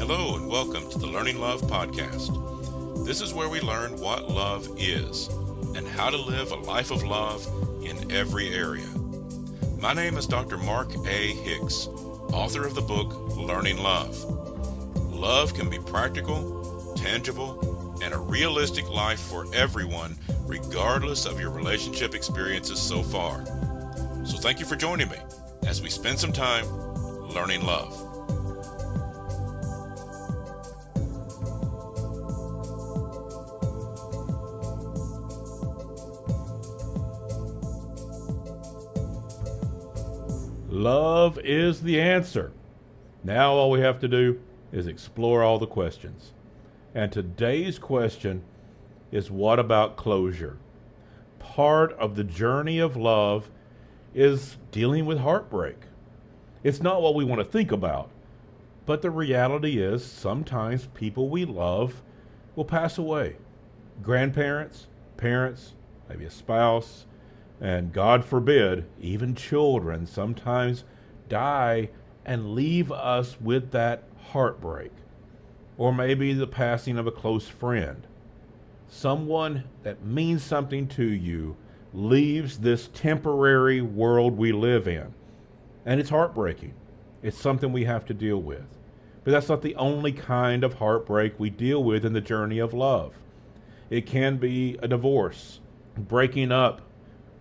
Hello and welcome to the Learning Love podcast. This is where we learn what love is and how to live a life of love in every area. My name is Dr. Mark A. Hicks, author of the book Learning Love. Love can be practical, tangible, and a realistic life for everyone, regardless of your relationship experiences so far. So thank you for joining me as we spend some time learning love. Love is the answer. Now all we have to do is explore all the questions. And today's question is, what about closure? Part of the journey of love is dealing with heartbreak. It's not what we want to think about, but the reality is sometimes people we love will pass away. Grandparents, parents, maybe a spouse, and God forbid, even children sometimes die and leave us with that heartbreak. Or maybe the passing of a close friend. Someone that means something to you leaves this temporary world we live in. And it's heartbreaking. It's something we have to deal with. But that's not the only kind of heartbreak we deal with in the journey of love. It can be a divorce, breaking up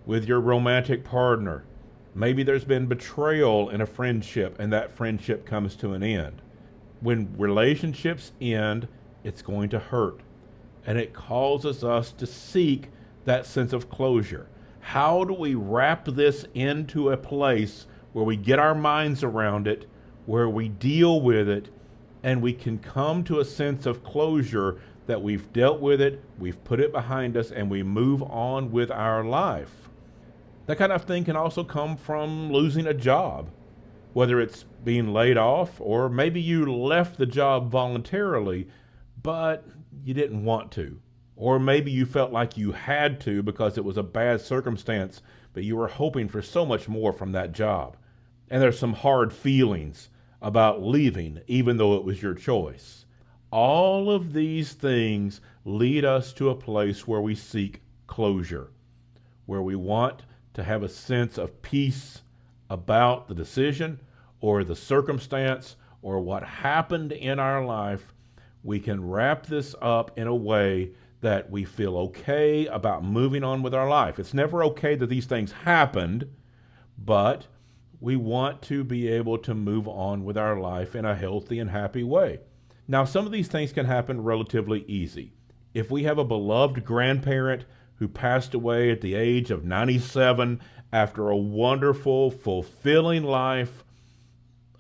with your romantic partner. Maybe there's been betrayal in a friendship and that friendship comes to an end. When relationships end, it's going to hurt. And it causes us to seek that sense of closure. How do we wrap this into a place where we get our minds around it, where we deal with it, and we can come to a sense of closure that we've dealt with it, we've put it behind us, and we move on with our life? That kind of thing can also come from losing a job, whether it's being laid off or maybe you left the job voluntarily, but you didn't want to. Or maybe you felt like you had to because it was a bad circumstance, but you were hoping for so much more from that job. And there's some hard feelings about leaving, even though it was your choice. All of these things lead us to a place where we seek closure, where we want to have a sense of peace about the decision or the circumstance or what happened in our life. We can wrap this up in a way that we feel okay about moving on with our life. It's never okay that these things happened, but we want to be able to move on with our life in a healthy and happy way. Now, some of these things can happen relatively easy. If we have a beloved grandparent who passed away at the age of 97 after a wonderful, fulfilling life,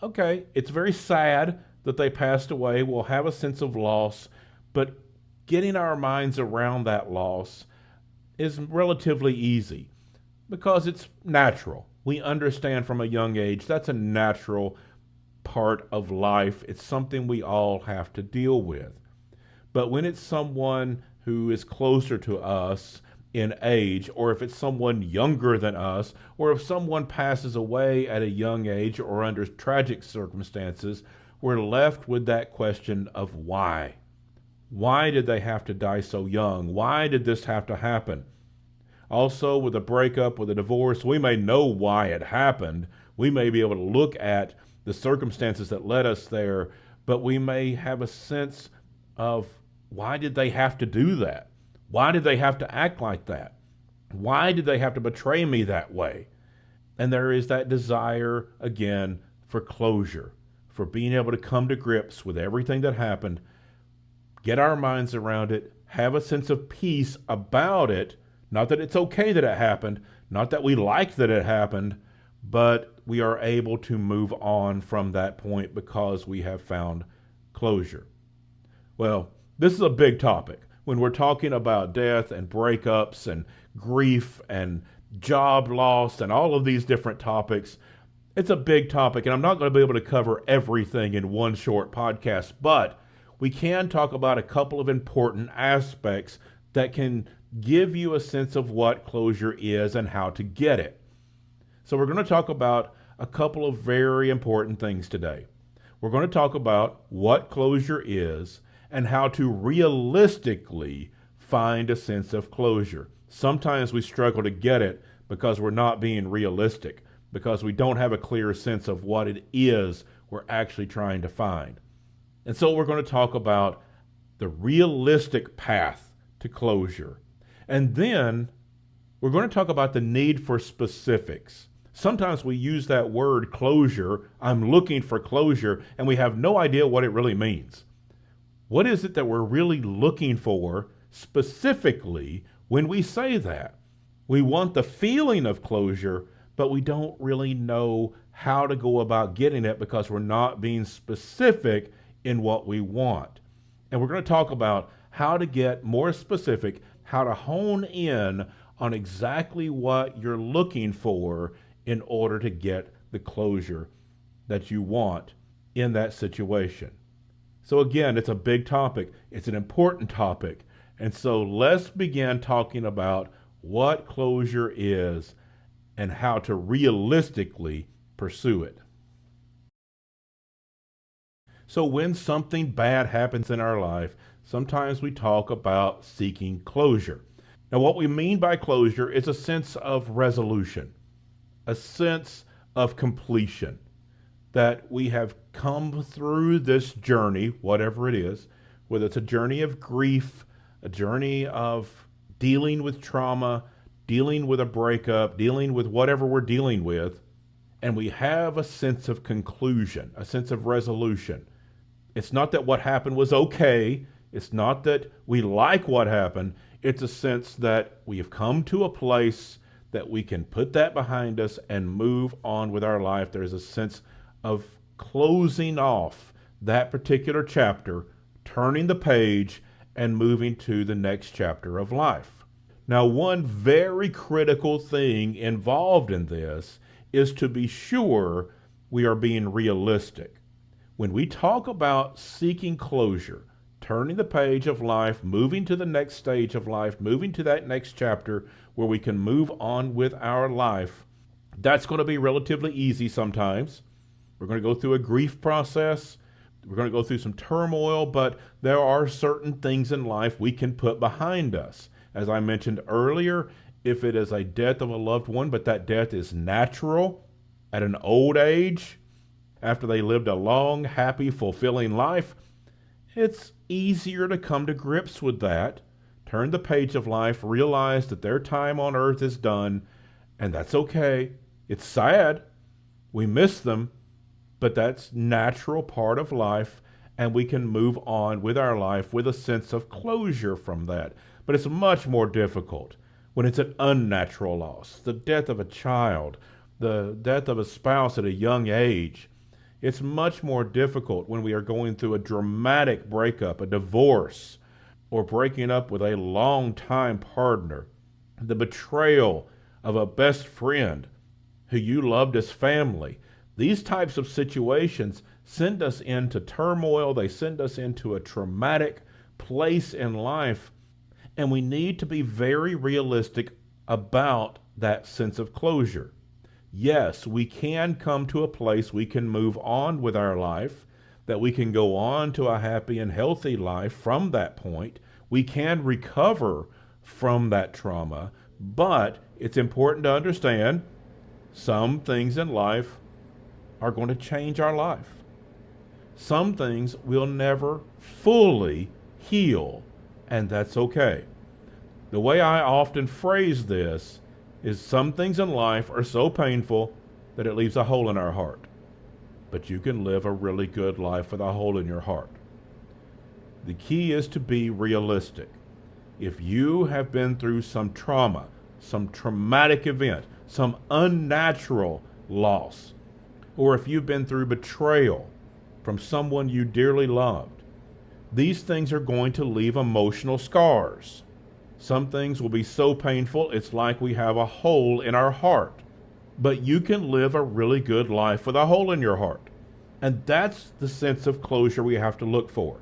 okay, it's very sad that they passed away. We'll have a sense of loss, but getting our minds around that loss is relatively easy because it's natural. We understand from a young age that's a natural part of life. It's something we all have to deal with. But when it's someone who is closer to us in age, or if it's someone younger than us, or if someone passes away at a young age or under tragic circumstances, we're left with that question of why. Why did they have to die so young? Why did this have to happen? Also, with a breakup, with a divorce, we may know why it happened. We may be able to look at the circumstances that led us there, but we may have a sense of, why did they have to do that? Why did they have to act like that? Why did they have to betray me that way? And there is that desire, again, for closure, for being able to come to grips with everything that happened, get our minds around it, have a sense of peace about it. Not that it's okay that it happened, not that we like that it happened, but we are able to move on from that point because we have found closure. Well, this is a big topic. When we're talking about death and breakups and grief and job loss and all of these different topics, it's a big topic, and I'm not going to be able to cover everything in one short podcast, but we can talk about a couple of important aspects that can give you a sense of what closure is and how to get it. So we're going to talk about a couple of very important things today. We're going to talk about what closure is and how to realistically find a sense of closure. Sometimes we struggle to get it because we're not being realistic, because we don't have a clear sense of what it is we're actually trying to find. And so we're going to talk about the realistic path to closure. And then we're going to talk about the need for specifics. Sometimes we use that word closure, I'm looking for closure, and we have no idea what it really means. What is it that we're really looking for specifically when we say that? We want the feeling of closure, but we don't really know how to go about getting it because we're not being specific in what we want. And we're going to talk about how to get more specific, how to hone in on exactly what you're looking for in order to get the closure that you want in that situation. So again, it's a big topic. It's an important topic. And so let's begin talking about what closure is and how to realistically pursue it. So when something bad happens in our life, sometimes we talk about seeking closure. Now, what we mean by closure is a sense of resolution, a sense of completion, that we have come through this journey, whatever it is, whether it's a journey of grief, a journey of dealing with trauma, dealing with a breakup, dealing with whatever we're dealing with, and we have a sense of conclusion, a sense of resolution. It's not that what happened was okay. It's not that we like what happened. It's a sense that we have come to a place that we can put that behind us and move on with our life. There's a sense of closing off that particular chapter, turning the page, and moving to the next chapter of life. Now, one very critical thing involved in this is to be sure we are being realistic. When we talk about seeking closure, turning the page of life, moving to the next stage of life, moving to that next chapter where we can move on with our life, that's going to be relatively easy sometimes. We're going to go through a grief process. We're going to go through some turmoil, but there are certain things in life we can put behind us. As I mentioned earlier, if it is a death of a loved one, but that death is natural at an old age, after they lived a long, happy, fulfilling life, it's easier to come to grips with that, turn the page of life, realize that their time on earth is done, and that's okay. It's sad. We miss them, but that's natural part of life, and we can move on with our life with a sense of closure from that. But it's much more difficult when it's an unnatural loss, the death of a child, the death of a spouse at a young age. It's much more difficult when we are going through a dramatic breakup, a divorce, or breaking up with a long-time partner, the betrayal of a best friend who you loved as family. These types of situations send us into turmoil. They send us into a traumatic place in life, and we need to be very realistic about that sense of closure. Yes, we can come to a place we can move on with our life, that we can go on to a happy and healthy life from that point. We can recover from that trauma, but it's important to understand some things in life are going to change our life. Some things will never fully heal, and that's okay. The way I often phrase this is some things in life are so painful that it leaves a hole in our heart. But you can live a really good life with a hole in your heart. The key is to be realistic. If you have been through some trauma, some traumatic event, some unnatural loss, or if you've been through betrayal from someone you dearly loved, these things are going to leave emotional scars. Some things will be so painful, it's like we have a hole in our heart. But you can live a really good life with a hole in your heart. And that's the sense of closure we have to look for.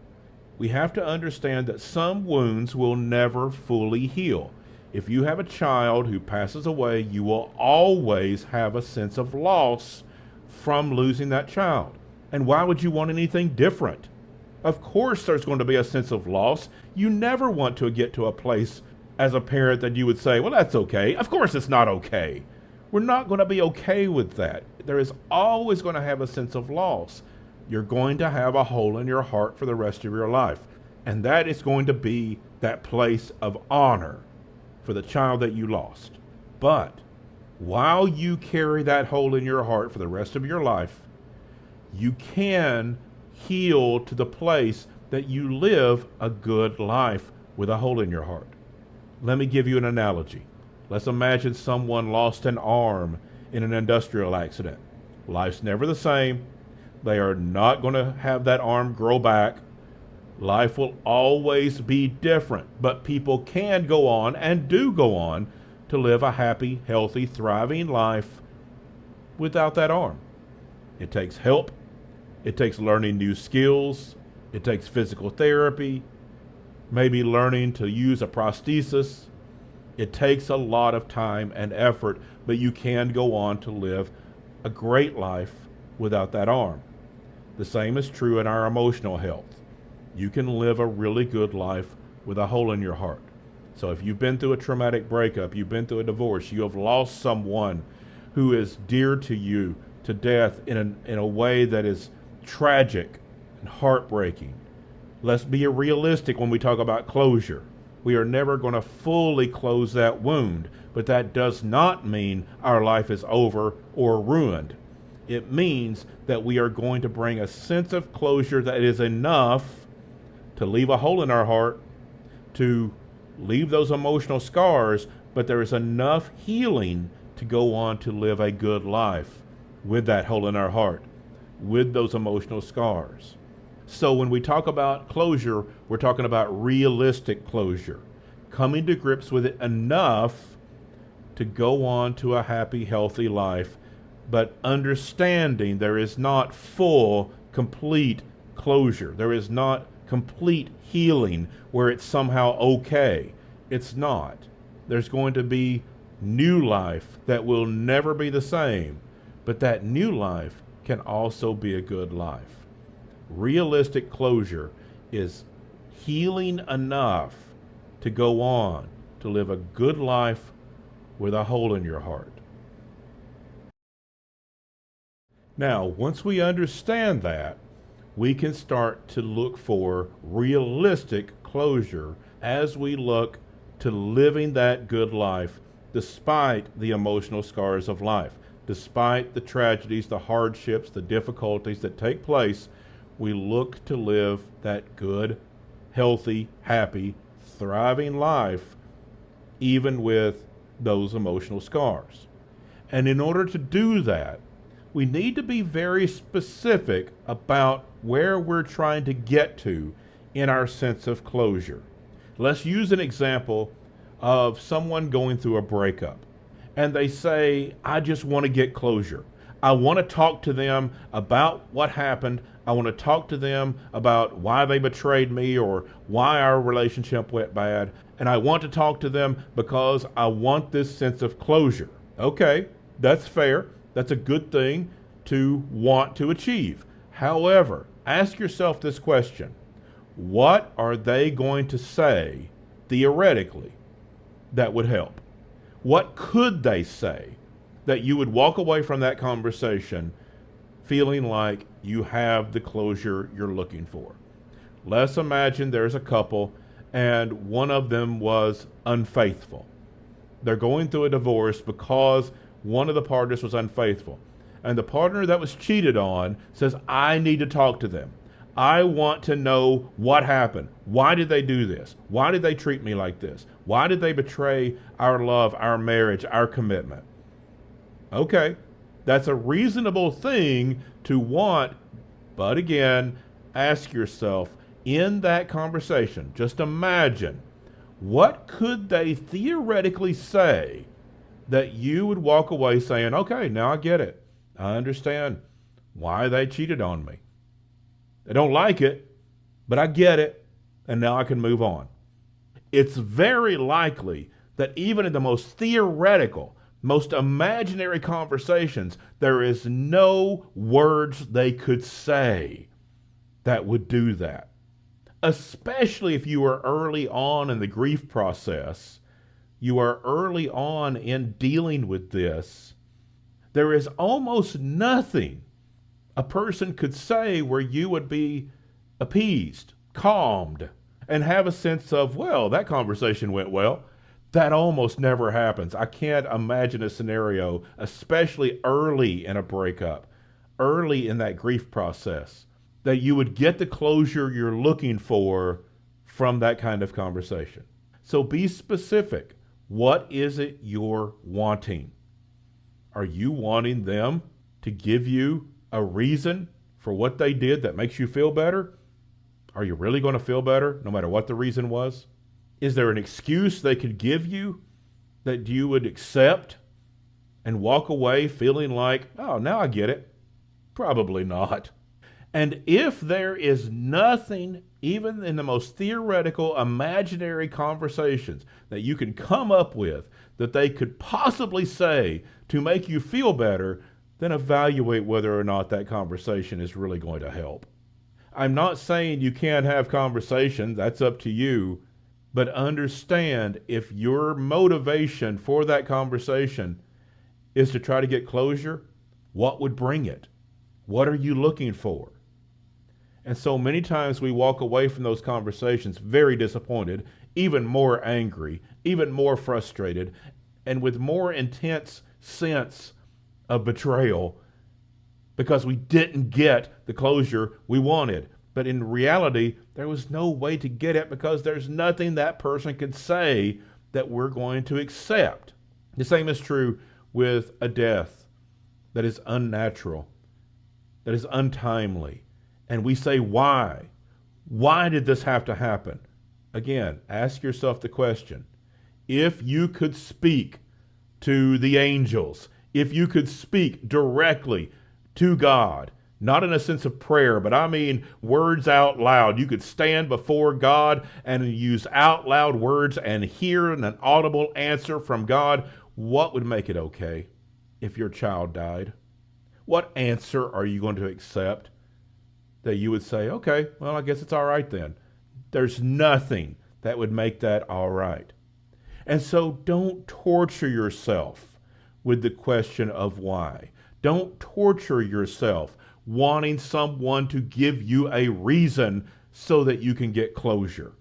We have to understand that some wounds will never fully heal. If you have a child who passes away, you will always have a sense of loss from losing that child. And why would you want anything different? Of course, there's going to be a sense of loss. You never want to get to a place as a parent that you would say, well, that's okay. Of course, it's not okay. We're not going to be okay with that. There is always going to have a sense of loss. You're going to have a hole in your heart for the rest of your life. And that is going to be that place of honor for the child that you lost. But while you carry that hole in your heart for the rest of your life, you can heal to the place that you live a good life with a hole in your heart. Let me give you an analogy. Let's imagine someone lost an arm in an industrial accident. Life's never the same. They are not going to have that arm grow back. Life will always be different, but people can go on and do go on to live a happy, healthy, thriving life without that arm. It takes help. It takes learning new skills. It takes physical therapy, maybe learning to use a prosthesis. It takes a lot of time and effort, but you can go on to live a great life without that arm. The same is true in our emotional health. You can live a really good life with a hole in your heart. So if you've been through a traumatic breakup, you've been through a divorce, you have lost someone who is dear to you to death in a way that is tragic and heartbreaking. Let's be realistic when we talk about closure. We are never going to fully close that wound, but that does not mean our life is over or ruined. It means that we are going to bring a sense of closure that is enough to leave a hole in our heart, to leave those emotional scars, but there is enough healing to go on to live a good life with that hole in our heart, with those emotional scars. So when we talk about closure, we're talking about realistic closure, coming to grips with it enough to go on to a happy, healthy life, but understanding there is not full, complete closure. There is not complete healing where it's somehow okay. It's not. There's going to be new life that will never be the same, but that new life can also be a good life. Realistic closure is healing enough to go on to live a good life with a hole in your heart. Now, once we understand that, we can start to look for realistic closure as we look to living that good life despite the emotional scars of life, despite the tragedies, the hardships, the difficulties that take place. We look to live that good, healthy, happy, thriving life, even with those emotional scars. And in order to do that, we need to be very specific about where we're trying to get to in our sense of closure. Let's use an example of someone going through a breakup, and they say, I just want to get closure. I want to talk to them about what happened. I want to talk to them about why they betrayed me or why our relationship went bad. And I want to talk to them because I want this sense of closure. Okay, that's fair. That's a good thing to want to achieve. However, ask yourself this question. What are they going to say, theoretically, that would help? What could they say that you would walk away from that conversation feeling like you have the closure you're looking for? Let's imagine there's a couple and one of them was unfaithful. They're going through a divorce because one of the partners was unfaithful. And the partner that was cheated on says, I need to talk to them. I want to know what happened. Why did they do this? Why did they treat me like this? Why did they betray our love, our marriage, our commitment? Okay, that's a reasonable thing to want, but again, ask yourself in that conversation, just imagine, what could they theoretically say that you would walk away saying, okay, now I get it. I understand why they cheated on me. I don't like it, but I get it, and now I can move on. It's very likely that even in the most theoretical, most imaginary conversations, there is no words they could say that would do that. Especially if you are early on in the grief process, you are early on in dealing with this. There is almost nothing a person could say where you would be appeased, calmed, and have a sense of, well, that conversation went well. That almost never happens. I can't imagine a scenario, especially early in a breakup, early in that grief process, that you would get the closure you're looking for from that kind of conversation. So be specific. What is it you're wanting? Are you wanting them to give you a reason for what they did that makes you feel better? Are you really going to feel better no matter what the reason was? Is there an excuse they could give you that you would accept and walk away feeling like, oh, now I get it? Probably not. And if there is nothing, even in the most theoretical, imaginary conversations that you can come up with that they could possibly say to make you feel better, then evaluate whether or not that conversation is really going to help. I'm not saying you can't have conversations, that's up to you, but understand if your motivation for that conversation is to try to get closure, what would bring it? What are you looking for? And so many times we walk away from those conversations very disappointed, even more angry, even more frustrated, and with more intense sense of betrayal because we didn't get the closure we wanted. But in reality, there was no way to get it because there's nothing that person could say that we're going to accept. The same is true with a death that is unnatural, that is untimely. And we say, why? Why did this have to happen? Again, ask yourself the question. If you could speak to the angels, if you could speak directly to God, not in a sense of prayer, but I mean words out loud. You could stand before God and use out loud words and hear an audible answer from God. What would make it okay if your child died? What answer are you going to accept that you would say, okay, well, I guess it's all right then? There's nothing that would make that all right. And so don't torture yourself with the question of why. Don't torture yourself wanting someone to give you a reason so that you can get closure.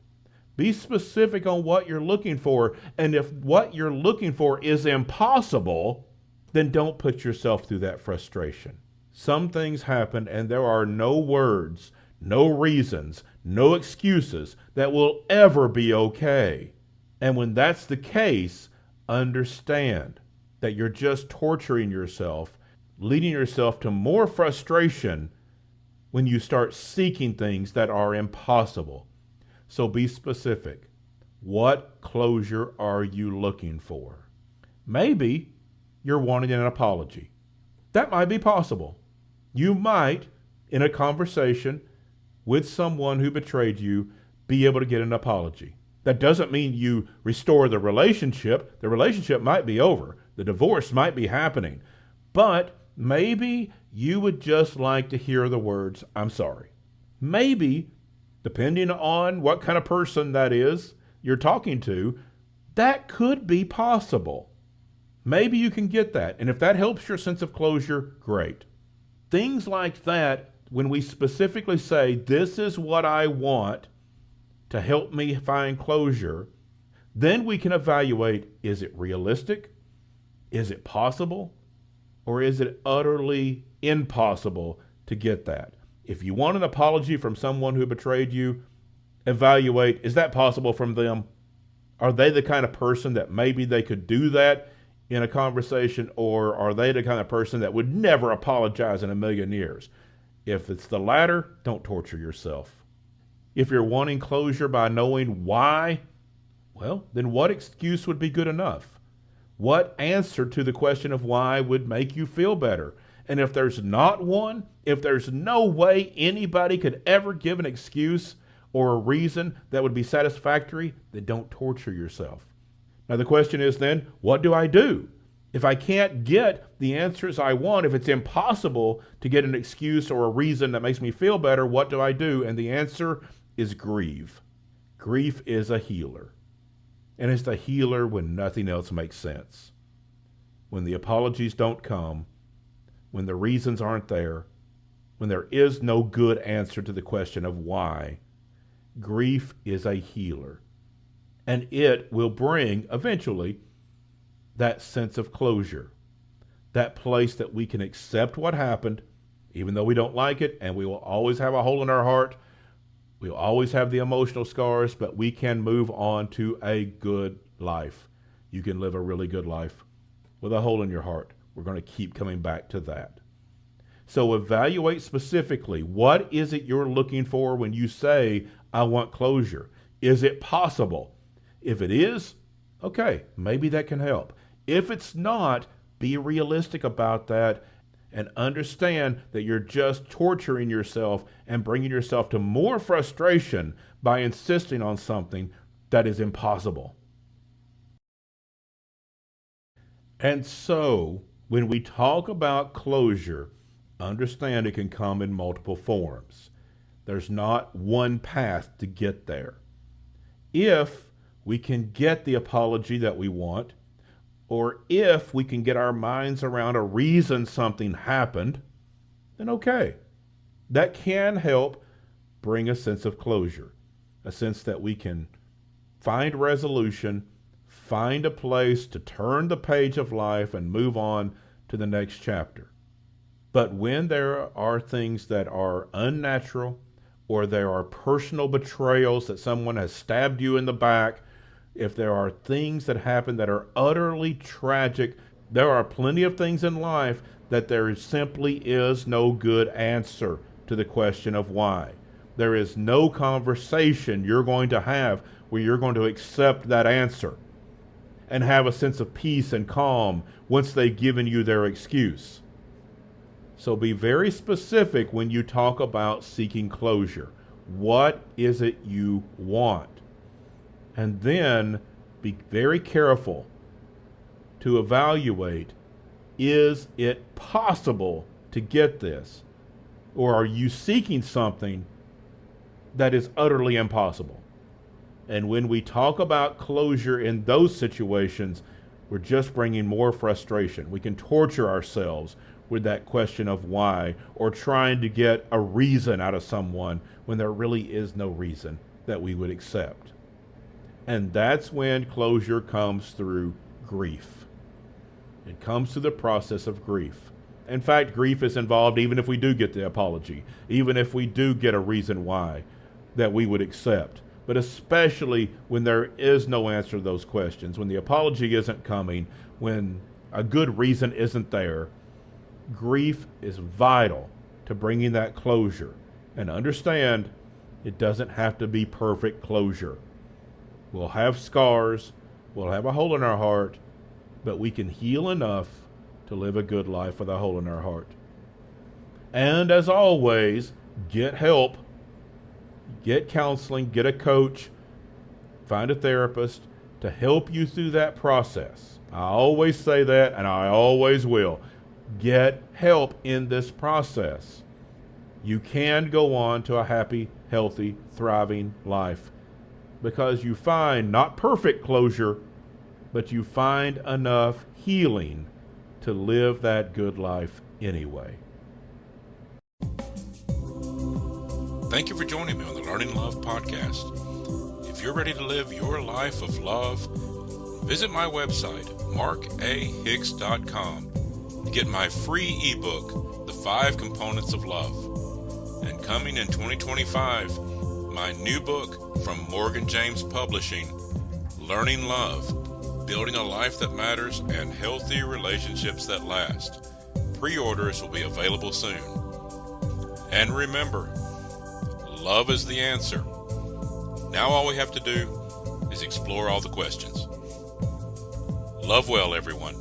Be specific on what you're looking for, and if what you're looking for is impossible, then don't put yourself through that frustration. Some things happen and there are no words, no reasons, no excuses that will ever be okay. And when that's the case, understand that you're just torturing yourself, leading yourself to more frustration when you start seeking things that are impossible. So be specific. What closure are you looking for? Maybe you're wanting an apology. That might be possible. You might, in a conversation with someone who betrayed you, be able to get an apology. That doesn't mean you restore the relationship. The relationship might be over. The divorce might be happening. But maybe you would just like to hear the words, I'm sorry. Maybe, depending on what kind of person that is you're talking to, that could be possible. Maybe you can get that. And if that helps your sense of closure, great. Things like that, when we specifically say, this is what I want to help me find closure, then we can evaluate, is it realistic? Is it possible? Or is it utterly impossible to get that? If you want an apology from someone who betrayed you, evaluate, is that possible from them? Are they the kind of person that maybe they could do that in a conversation, or are they the kind of person that would never apologize in a million years? If it's the latter, don't torture yourself. If you're wanting closure by knowing why, well, then what excuse would be good enough? What answer to the question of why would make you feel better? And if there's not one, if there's no way anybody could ever give an excuse or a reason that would be satisfactory, then don't torture yourself. Now the question is then, what do I do? If I can't get the answers I want, if it's impossible to get an excuse or a reason that makes me feel better, what do? And the answer is grieve. Grief is a healer. And it's the healer when nothing else makes sense. When the apologies don't come, when the reasons aren't there, when there is no good answer to the question of why, grief is a healer. And it will bring, eventually, that sense of closure, that place that we can accept what happened, even though we don't like it, and we will always have a hole in our heart. We'll always have the emotional scars, but we can move on to a good life. You can live a really good life with a hole in your heart. We're going to keep coming back to that. So evaluate specifically, what is it you're looking for when you say, I want closure? Is it possible? If it is, okay, maybe that can help. If it's not, be realistic about that and understand that you're just torturing yourself and bringing yourself to more frustration by insisting on something that is impossible. And so, when we talk about closure, understand it can come in multiple forms. There's not one path to get there. If we can get the apology that we want, or if we can get our minds around a reason something happened, then okay. That can help bring a sense of closure, a sense that we can find resolution, find a place to turn the page of life and move on to the next chapter. But when there are things that are unnatural, or there are personal betrayals that someone has stabbed you in the back, if there are things that happen that are utterly tragic, there are plenty of things in life that there simply is no good answer to the question of why. There is no conversation you're going to have where you're going to accept that answer and have a sense of peace and calm once they've given you their excuse. So be very specific when you talk about seeking closure. What is it you want? And then be very careful to evaluate, is it possible to get this? Or are you seeking something that is utterly impossible? And when we talk about closure in those situations, we're just bringing more frustration. We can torture ourselves with that question of why, or trying to get a reason out of someone when there really is no reason that we would accept. And that's when closure comes through grief. It comes through the process of grief. In fact, grief is involved even if we do get the apology, even if we do get a reason why that we would accept. But especially when there is no answer to those questions, when the apology isn't coming, when a good reason isn't there, grief is vital to bringing that closure. And understand, it doesn't have to be perfect closure. We'll have scars, we'll have a hole in our heart, but we can heal enough to live a good life with a hole in our heart. And as always, get help, get counseling, get a coach, find a therapist to help you through that process. I always say that, and I always will. Get help in this process. You can go on to a happy, healthy, thriving life because you find not perfect closure, but you find enough healing to live that good life anyway. Thank you for joining me on the Learning Love podcast. If you're ready to live your life of love, visit my website, markahicks.com, to get my free ebook, The 5 Components of Love. And coming in 2025, my new book from Morgan James Publishing, Learning Love, Building a Life That Matters and Healthy Relationships That Last. Pre-orders will be available soon. And remember, love is the answer. Now all we have to do is explore all the questions. Love well, everyone.